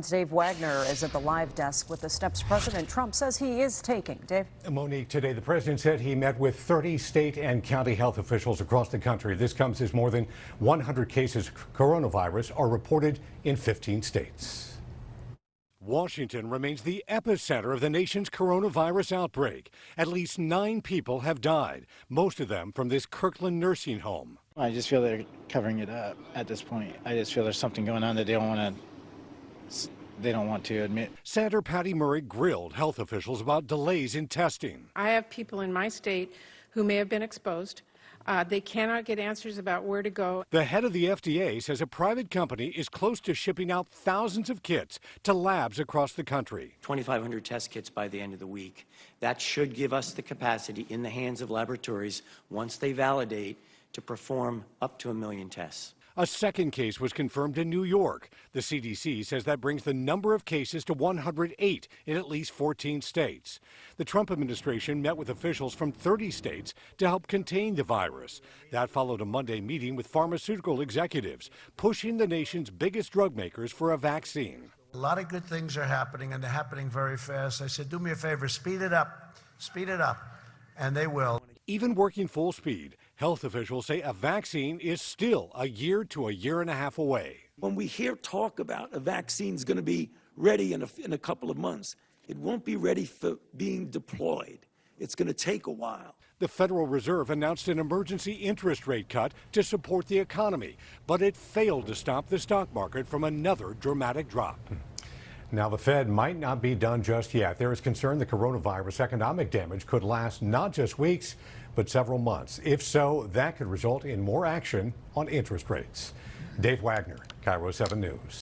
Dave Wagner is at the live desk with the steps President Trump says he is taking. Dave? Monique, today the president said he met with 30 state and county health officials across the country. This comes as more than 100 cases of coronavirus are reported in 15 states. Washington remains the epicenter of the nation's coronavirus outbreak. At least 9 people have died, most of them from this Kirkland nursing home. I just feel they're covering it up at this point. I just feel there's something going on that they don't want to admit. Senator Patty Murray grilled health officials about delays in testing. I have people in my state who may have been exposed. They cannot get answers about where to go. The head of the FDA says a private company is close to shipping out thousands of kits to labs across the country. 2,500 test kits by the end of the week. That should give us the capacity in the hands of laboratories, once they validate, to perform up to 1 million tests. A second case was confirmed in New York. The CDC says that brings the number of cases to 108 in at least 14 states. The Trump administration met with officials from 30 states to help contain the virus. That followed a Monday meeting with pharmaceutical executives, pushing the nation's biggest drug makers for a vaccine. A lot of good things are happening, and they're happening very fast. I said, do me a favor, speed it up, and they will. Even working full speed, health officials say a vaccine is still a year to a year and a half away. When we hear talk about a vaccine's going to be ready in a couple of months, it won't be ready for being deployed. It's going to take a while. The Federal Reserve announced an emergency interest rate cut to support the economy, but it failed to stop the stock market from another dramatic drop. Now, the Fed might not be done just yet. There is concern the coronavirus economic damage could last not just weeks, but several months. If so, that could result in more action on interest rates. Dave Wagner, KIRO 7 News.